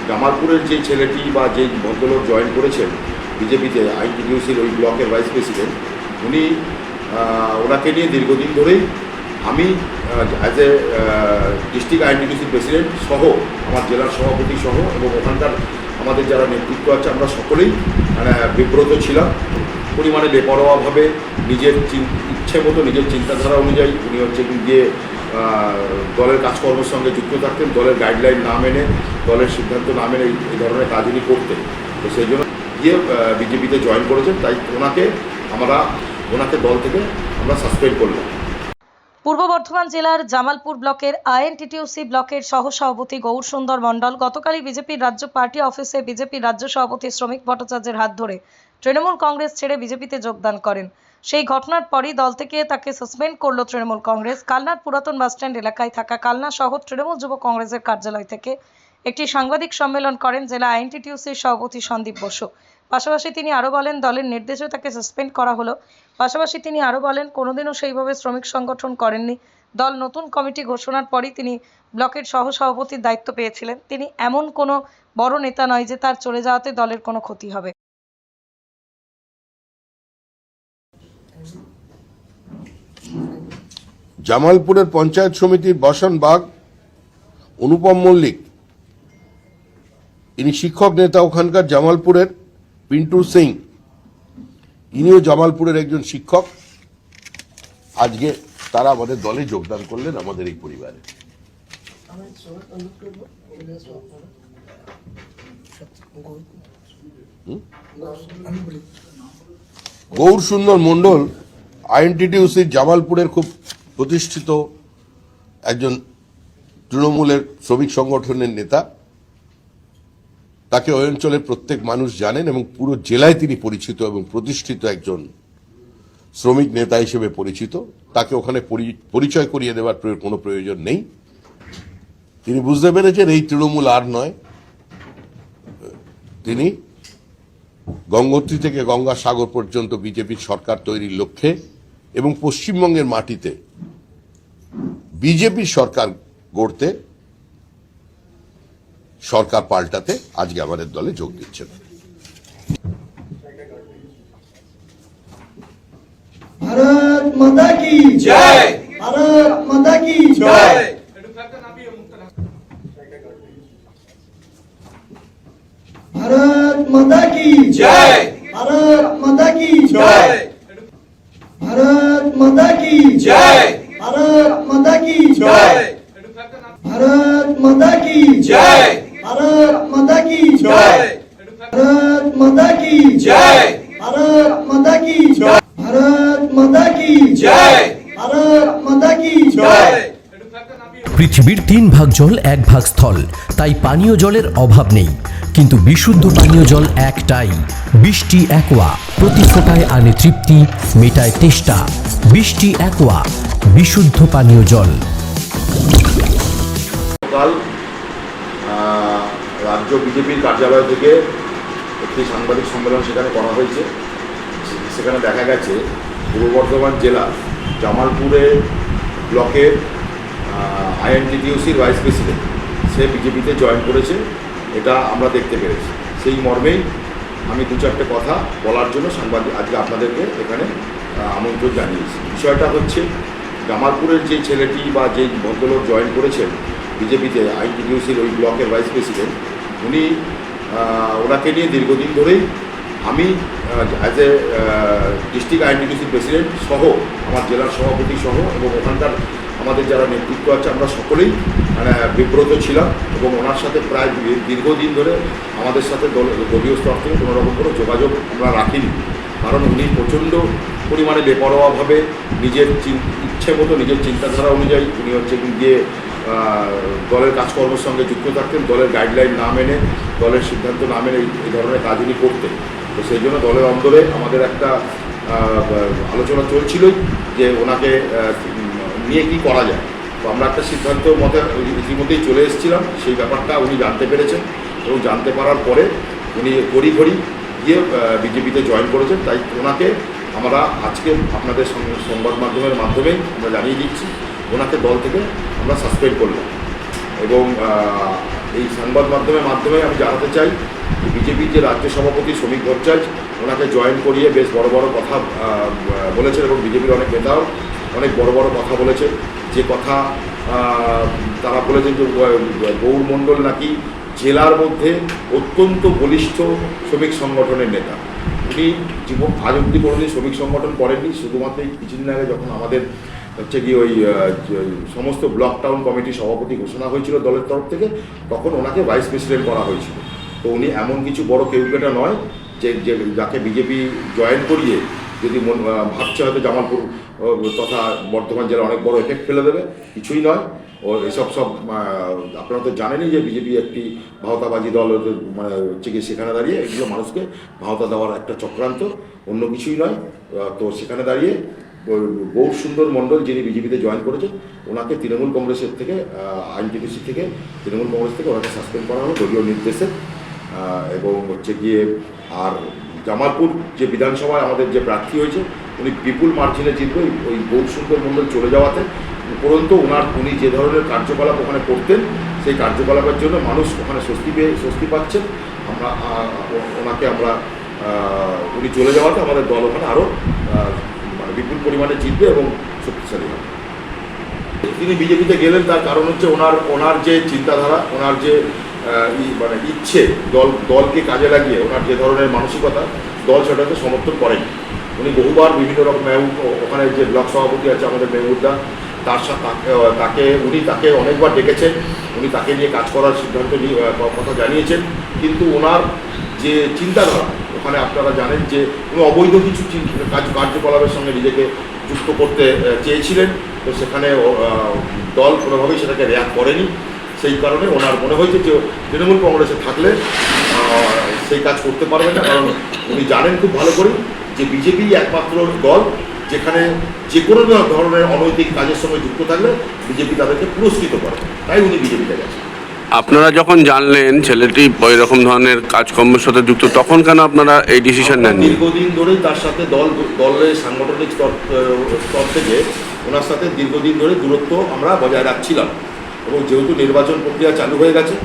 জামালপুরের যে ছেলেটি বা যে ভদ্রলোক জয়েন করেছেন বিজেপিতে আইএনটিটিউসির ওই ব্লকের ভাইস প্রেসিডেন্ট, ওনাকে নিয়ে দীর্ঘদিন ধরেই আমি অ্যাজ এ ডিস্ট্রিক্ট আইএনটিটিউসির প্রেসিডেন্ট সহ আমার জেলার সভাপতি সহ এবং ওখানকার আমাদের যারা নেতৃত্ব আছে আমরা সকলেই বিব্রত ছিলাম। পরিমাণে বেপরোয়াভাবে নিজের ইচ্ছে মতো নিজের চিন্তাধারা অনুযায়ী উনি গিয়ে দলের কাজকর্মের সঙ্গে যুক্ত থাকতেন, দলের গাইডলাইন না মেনে, দলের সিদ্ধান্ত না মেনে এই ধরনের কাজ উনি করতেন। তো সেই জন্য গিয়ে বিজেপিতে জয়েন করেছেন, তাই ওনাকে দল থেকে আমরা সাসপেন্ড করলাম। পূর্ব বর্ধমান জেলার জামালপুর ব্লকের আইএনটিটিউসি ব্লকের সহসভাপতি গৌর সুন্দর মণ্ডল গতকালই বিজেপির রাজ্য পার্টি অফিসে বিজেপির রাজ্য সভাপতি শ্রমিক ভট্টাচার্যের হাত ধরে তৃণমূল কংগ্রেস ছেড়ে বিজেপিতে যোগদান করেন। সেই ঘটনার পরই দল থেকে তাকে সাসপেন্ড করল তৃণমূল কংগ্রেস। কালনার পুরাতন বাসস্ট্যান্ড এলাকায় থাকা কালনা শহর তৃণমূল যুব কংগ্রেসের কার্যালয় থেকে একটি সাংবাদিক সম্মেলন করেন জেলা আইএনটিটিউসির সভাপতি সন্দীপ বসু। পাশাপাশি তিনি আরও বলেন, দলের নির্দেশে তাকে সাসপেন্ড করা হলো। পাশাপাশি তিনি আরও বলেন, কোনোদিনও সেইভাবে শ্রমিক সংগঠন করেননি। দল নতুন কমিটি ঘোষণার পরই তিনি ব্লকের সহসভাপতির দায়িত্ব পেয়েছিলেন। তিনি এমন কোনো বড় নেতা নয় যে তার চলে যাওয়াতে দলের কোনো ক্ষতি হবে। জামালপুরের পঞ্চায়েত সমিতির বসনবাগ অনুপম মল্লিক, ইনি শিক্ষক নেতা ওখানকার জামালপুরের পিন্টু সিং, ইনিও জামালপুরের একজন শিক্ষক। আজকে তারা আমাদের দলে যোগদান করলেন, আমাদের এই পরিবারে। গৌর সুন্দর মণ্ডল আইএনটিটিউসির জামালপুরের খুব প্রতিষ্ঠিত একজন তৃণমূলের শ্রমিক সংগঠনের নেতা। তাকে ওই অঞ্চলের প্রত্যেক মানুষ জানেন এবং পুরো জেলায় তিনি পরিচিত এবং প্রতিষ্ঠিত একজন শ্রমিক নেতা হিসেবে পরিচিত। তাকে ওখানে পরিচয় করিয়ে দেওয়ার কোনো প্রয়োজন নেই। তিনি বুঝতে পেরেছেন এই তৃণমূল আর নয়। তিনি গঙ্গোত্রী থেকে গঙ্গাসাগর পর্যন্ত বিজেপির সরকার তৈরির লক্ষ্যে এবং পশ্চিমবঙ্গের মাটিতে বিজেপির সরকার গড়তে, সরকার পাল্টাতে আজকে আমাদের দলে যোগ দিচ্ছেন। ভারত মাতা কি জয়, ভারত মাতা কি জয়। ভারত মাতা কি জয়, ভারত মাতা কি জয়। ভারত মাতা কি জয়, ভারত মাতা কি জয়। ভারত মাতা কি জয়, ভারত মাতা কি জয়। ভারত মাতা কি জয়, ভারত মাতা কি জয়। ভারত মাতা কি জয়, ভারত মাতা কি জয়। পৃথিবীর 3 ভাগ জল 1 ভাগ স্থল, তাই পানীয় জলের অভাব নেই। কিন্তু বিশুদ্ধ পানীয় জল একটাই, বৃষ্টি অ্যাকোয়া। প্রতি ফোঁটায় আনে তৃপ্তি, মেটায় তেষ্টা। বৃষ্টি অ্যাকোয়া, বিশুদ্ধ পানীয় জল। কাল রাজ্য বিজেপির কার্যালয় থেকে একটি সাংবাদিক সম্মেলন সেখানে করা হয়েছে। সেখানে দেখা গেছে পূর্ব বর্ধমান জেলার জামালপুরে ব্লকের আইএনটিটিউসির ভাইস প্রেসিডেন্ট সে বিজেপিতে জয়েন করেছে, এটা আমরা দেখতে পেরেছি। সেই মর্মেই আমি 2-4টে কথা বলার জন্য আজকে আপনাদেরকে এখানে আমন্ত্রণ জানিয়েছি। বিষয়টা হচ্ছে, জামালপুরের যে ছেলেটি বা যে ভদ্রলোক জয়েন করেছেন বিজেপিতে আইএনটিটিউসির ওই ব্লকের ভাইস প্রেসিডেন্ট, ওনাকে নিয়ে দীর্ঘদিন ধরেই আমি অ্যাজ এ ডিস্ট্রিক্ট আইএনটিটিউসির প্রেসিডেন্ট সহ আমার জেলার সভাপতি সহ এবং ওখানকার আমাদের যারা নেতৃত্ব আছে আমরা সকলেই বিব্রত ছিলাম এবং ওনার সাথে প্রায় দীর্ঘদিন ধরে আমাদের সাথে দলীয় স্তর থেকে কোনোরকম কোনো যোগাযোগ আমরা রাখিনি। কারণ উনি প্রচণ্ড পরিমাণে বেপরোয়াভাবে নিজের ইচ্ছে মতো নিজের চিন্তাধারা অনুযায়ী উনি গিয়ে দলের কাজকর্মের সঙ্গে যুক্ত থাকতেন, দলের গাইডলাইন না মেনে, দলের সিদ্ধান্ত না মেনে এই ধরনের কাজ উনি করতেন। তো সেই জন্য দলের অন্দরে আমাদের একটা আলোচনা চলছিলই যে ওনাকে নিয়ে কি করা যায়। তো আমরা একটা সিদ্ধান্ত মতে ইতিমধ্যেই চলে এসেছিলাম। সেই ব্যাপারটা উনি জানতে পেরেছেন এবং জানতে পারার পরে উনি ঘড়ি গিয়ে বিজেপিতে জয়েন করেছেন। তাই ওনাকে আমরা আজকে আপনাদের সংবাদ মাধ্যমের মাধ্যমেই আমরা জানিয়ে দিচ্ছি, ওনাকে দল থেকে আমরা সাসপেন্ড করলাম এবং এই সংবাদ মাধ্যমে আমি জানাতে চাই যে বিজেপির যে রাজ্য সভাপতি শ্রমিক ভট্টাচার্য ওনাকে জয়েন করিয়ে বেশ বড় বড় কথা বলেছেন, এবং বিজেপির অনেক নেতাও অনেক বড় বড় কথা বলেছে। যে কথা তারা বলেছেন যে গৌর মণ্ডল নাকি জেলার মধ্যে অত্যন্ত বলিষ্ঠ শ্রমিক সংগঠনের নেতা। উনি জীবন আজ অব্দি কোনোদিন শ্রমিক সংগঠন করেননি, শুধুমাত্র এই কিছুদিন আগে যখন আমাদের হচ্ছে কি ওই সমস্ত ব্লক টাউন কমিটির সভাপতি ঘোষণা হয়েছিল দলের তরফ থেকে, তখন ওনাকে ভাইস প্রেসিডেন্ট করা হয়েছিল। তো উনি এমন কিছু বড় কেউকেটা নয় যে যাকে বিজেপি জয়েন করিয়ে যদি ভাবছে হয়তো জামালপুর তথা বর্ধমান জেলা অনেক বড় এফেক্ট ফেলে দেবে, কিছুই নয়। ও এসব আপনারা তো জানেনই যে বিজেপি একটি ভাওতাবাজি দল, মানে হচ্ছে কি সেখানে দাঁড়িয়ে এগুলো মানুষকে ভাওতা দেওয়ার একটা চক্রান্ত, অন্য কিছুই নয়। তো সেখানে দাঁড়িয়ে গৌর সুন্দর মণ্ডল যিনি বিজেপিতে জয়েন করেছেন ওনাকে তৃণমূল কংগ্রেসের থেকে আইনটিটিউসি থেকে তৃণমূল কংগ্রেস থেকে ওনাকে সাসপেন্ড করা হলো দলীয় নির্দেশে। এবং হচ্ছে গিয়ে আর জামালপুর যে বিধানসভায় আমাদের যে প্রার্থী হয়েছে উনি বিপুল মার্জিনে জিতবে ওই গৌর সুন্দর মণ্ডল চলে যাওয়াতে। উপরন্তু উনি যে ধরনের কার্যকলাপ ওখানে করতেন সেই কার্যকলাপের জন্য মানুষ ওখানে স্বস্তি পাচ্ছেন। ওনাকে আমরা উনি চলে যাওয়াতে আমাদের দল ওখানে আরও মানে বিপুল পরিমাণে জিতবে এবং শক্তিশালী হবে। তিনি বিজেপিতে গেলেন তার কারণ হচ্ছে ওনার যে চিন্তাধারা, ওনার যে মানে ইচ্ছে দলকে কাজে লাগিয়ে ওনার যে ধরনের মানসিকতা, দল সেটাকে সমর্থন করেন। উনি বহুবার বিভিন্ন রকম ওখানে যে ব্লক সভাপতি আছে আমাদের মেহবুবদা, তাকে অনেকবার ডেকেছেন, উনি তাকে নিয়ে কাজ করার সিদ্ধান্ত কথা জানিয়েছেন। কিন্তু ওনার যে চিন্তাধারা ওখানে আপনারা জানেন যে উনি অবৈধ কিছু কার্যকলাপের সঙ্গে নিজেকে যুক্ত করতে চেয়েছিলেন। তো সেখানে দল কোনোভাবেই সেটাকে রিঅ্যাক্ট করেনি। সেই কারণে ওনার মনে হয়েছে যে তৃণমূল কংগ্রেসে থাকলে সেই কাজ করতে পারবেন না, কারণ উনি জানেন খুব ভালো করে যে বিজেপি একমাত্র দল যেখানে যে কোনো ধরনের অনৈতিক কাজের সঙ্গে যুক্ত থাকলে বিজেপি তাদেরকে পুরস্কৃত করে, তাই উনি বিজেপিতে গেছেন। আপনারা যখন জানলেন ছেলেটি ওই রকম ধরনের কাজকর্মের সাথে যুক্ত, তখন কেন আপনারা এই ডিসিশন নেন? দীর্ঘদিন ধরেই তার সাথে দলের সাংগঠনিক স্তর থেকে ওনার সাথে দীর্ঘদিন ধরে দূরত্ব আমরা বজায় রাখছিলাম, এবং যেহেতু নির্বাচন প্রক্রিয়া চালু হয়ে গেছে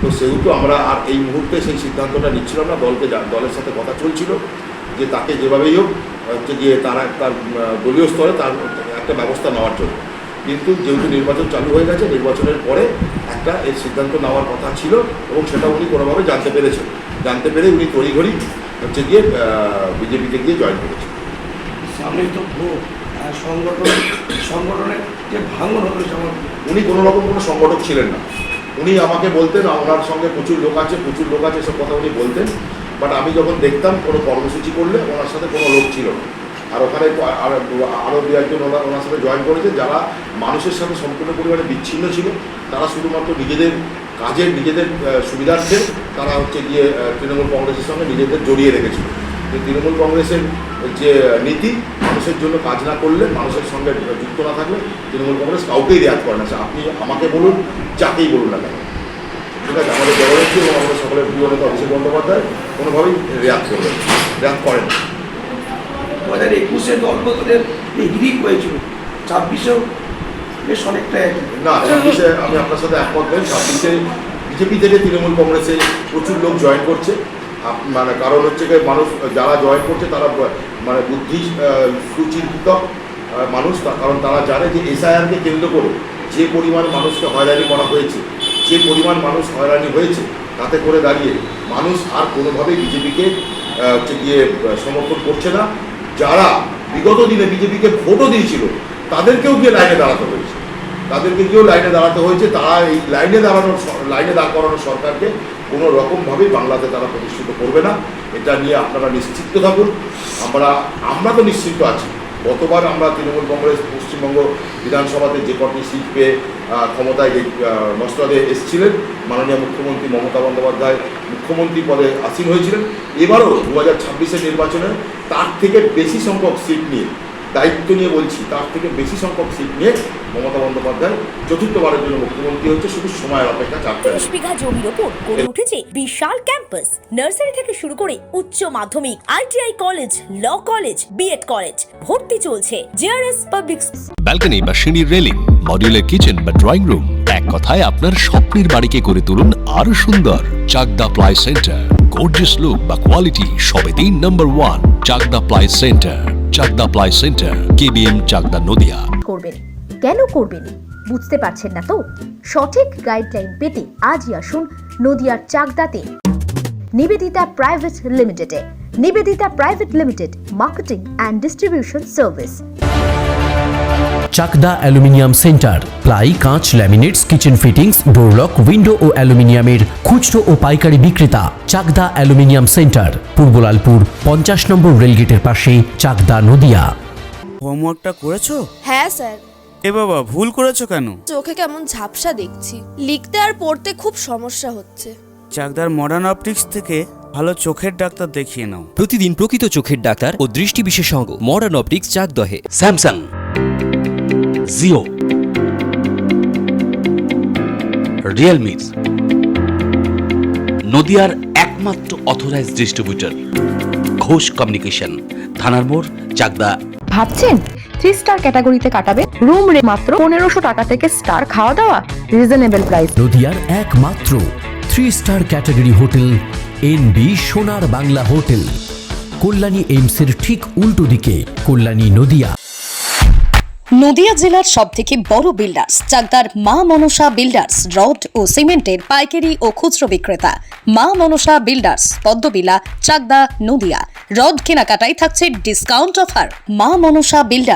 তো সেহেতু আমরা আর এই মুহূর্তে সেই সিদ্ধান্তটা নিচ্ছিলাম না। দলের সাথে কথা চলছিল যে তাকে যেভাবেই হোক হচ্ছে গিয়ে তার দলীয় স্তরে তার একটা ব্যবস্থা নেওয়ার জন্য। কিন্তু যেহেতু নির্বাচন চালু হয়ে গেছে, নির্বাচনের পরে একটা এর সিদ্ধান্ত নেওয়ার কথা ছিল এবং সেটা উনি কোনোভাবে জানতে পেরে উনি তড়িঘড়ি হচ্ছে গিয়ে বিজেপিতে গিয়ে জয়েন করেছেন। সামনেই তো ভোট, সংগঠনের যে ভাঙন হলো যেমন উনি কোনো রকম কোনো সংগঠক ছিলেন না। উনি আমাকে বলতেন ওনার সঙ্গে প্রচুর লোক আছে এসব কথা উনি বলতেন। বাট আমি যখন দেখতাম কোনো কর্মসূচি করলে ওনার সাথে কোনো লোক ছিল না। আর ওখানে আরও দু একজন ওনার সাথে জয়েন করেছে যারা মানুষের সাথে সম্পূর্ণ পরিমাণে বিচ্ছিন্ন ছিল। তারা শুধুমাত্র নিজেদের সুবিধার্থে তারা হচ্ছে গিয়ে তৃণমূল কংগ্রেসের সঙ্গে নিজেদের জড়িয়ে রেখেছিল। যে তৃণমূল কংগ্রেসের যে নীতি, মানুষের জন্য কাজ না করলে, মানুষের সঙ্গে যুক্ত না থাকলে তৃণমূল কংগ্রেস কাউকেই রেয়াত করে না। আপনি আমাকে বলুন, যাকেই বলুন না কেন, ঠিক আছে? আমাদের জননেত্রী এবং আমাদের সকলের প্রিয় নেতা অভিষেক বন্দ্যোপাধ্যায় কোনোভাবেই রেয়াত করেন। 2021 দল বদলের হিড়িক হয়েছিল, 26-এও বেশ অনেকটাই না। 26-এ আমি আপনার সাথে একমত নই। 26-এ বিজেপি থেকে তৃণমূল কংগ্রেসে প্রচুর লোক জয়েন করছে। মানে কারণ হচ্ছে যে মানুষ যারা জয়েন করছে তারা মানে বুদ্ধি সুচিন্তিত মানুষ, কারণ তারা জানে যে এসআইআরকে কেন্দ্র করে যে পরিমাণ মানুষকে হয়রানি করা হয়েছে, যে পরিমাণ মানুষ হয়রানি হয়েছে, তাতে করে দাঁড়িয়ে মানুষ আর কোনোভাবেই বিজেপিকে হচ্ছে গিয়ে সমর্থন করছে না। যারা বিগত দিনে বিজেপিকে ভোটও দিয়েছিল তাদেরকেও গিয়ে লাইনে দাঁড়াতে হয়েছে। তারা এই লাইনে দাঁড় করানো সরকারকে কোনো রকমভাবেই বাংলাতে তারা প্রতিষ্ঠিত করবে না। এটা নিয়ে আপনারা নিশ্চিত থাকুন। আমরা তো নিশ্চিত আছি। গতবার আমরা তৃণমূল কংগ্রেস পশ্চিমবঙ্গ বিধানসভাতে যে কটি সিট পেয়ে ক্ষমতায় মসনদে এসেছিলেন, মাননীয় মুখ্যমন্ত্রী মমতা বন্দ্যোপাধ্যায় মুখ্যমন্ত্রী পদে আসীন হয়েছিলেন। এবারও 2026-এর নির্বাচনে তার থেকে বেশি সংখ্যক সিট নিয়ে, দায়িত্ব নিয়ে বলছি, তার থেকে বেশি সংখ্যক সিট নিয়ে মমতা বন্দ্যোপাধ্যায় চতুর্থবারের জন্য মুখ্যমন্ত্রী হচ্ছে। শুধু সময়ের অপেক্ষা। 30 বিঘা জমির ওপর গড়ে উঠেছে বিশাল ক্যাম্পাস, নার্সারি থেকে শুরু করে উচ্চ মাধ্যমিক, ITI college, law college, BEd college, ভর্তি চলছে। JRS পাবলিক ব্যালকনি বা সিঁড়ির রেলিং, মডিউলার কিচেন বা ড্রয়িং রুম, এক কথায় আপনার স্বপ্নের বাড়িকে করে তুলুন আরো সুন্দর। Chakdah ply centre, gorgeous look বা কোয়ালিটি সবে 3 number 1 Chakdah ply centre. Chakdah ply centre, KBM, Chakdah, Nadia. করবেন কেন করবেন বুঝতে পারছেন না তো? সঠিক গাইডলাইন পেতে আজই আসুন নদিয়ার চাকদাতে নিবেদিতা প্রাইভেট লিমিটেডে। Nivedita private limited, marketing and distribution service. Chakdah aluminium centre, ply, কাঁচ, laminates, kitchen fittings, door lock, window ও অ্যালুমিনিয়ামের খুচরো ও পাইকারি বিক্রেতা। চাকদা অ্যালুমিনিয়াম সেন্টার, পূর্ব লালপুর 50 নম্বর রেলগেটের পাশে, চাকদা, নদিয়া। হোমওয়ার্কটা করেছো? হ্যাঁ স্যার। এ বাবা, ভুল করেছো কেন? চোখে কেমন ঝাপসা দেখছি, লিখতে আর পড়তে খুব সমস্যা হচ্ছে। চাকদার মডার্ন অপটিক্স থেকে ভালো চোখের ডাক্তার দেখিয়ে নাও। প্রতিদিন প্রকৃত চোখের ডাক্তার ও দৃষ্টি বিশেষজ্ঞ মডার্ন অপটিক্স, চাকদহে। স্যামসাং, জিও, রিয়েলমি, নদিয়ার একমাত্র অথরাইজড ডিস্ট্রিবিউটর ঘোষ কমিউনিকেশন, থানার মোড়, চাকদা। ভাবছেন 3 স্টার ক্যাটাগরিতে কাটাবে? রুম রে মাত্র 1500 টাকা থেকে স্টার, খাওয়া দাওয়া রিজনেবল প্রাইস। নদিয়ার একমাত্র 3 স্টার ক্যাটাগরি হোটেল এনবি সোনার বাংলা হোটেল, কল্যাণী এইমসের ঠিক উল্টো দিকে, কল্যাণী, নদিয়া। নদিয়া জেলার সবথেকে বড় বিল্ডার্স চাকদার মা মনসা বিল্ডার্স, রড ও সিমেন্টের পাইকারি ও খুচরো বিক্রেতা। মা মনসা বিল্ডার্স, পদ্মবিলা, চাকদা, নদিয়া। রড কেনাকাটায় থাকছে ডিসকাউন্ট অফার। মা মনসা বিল্ডার্স।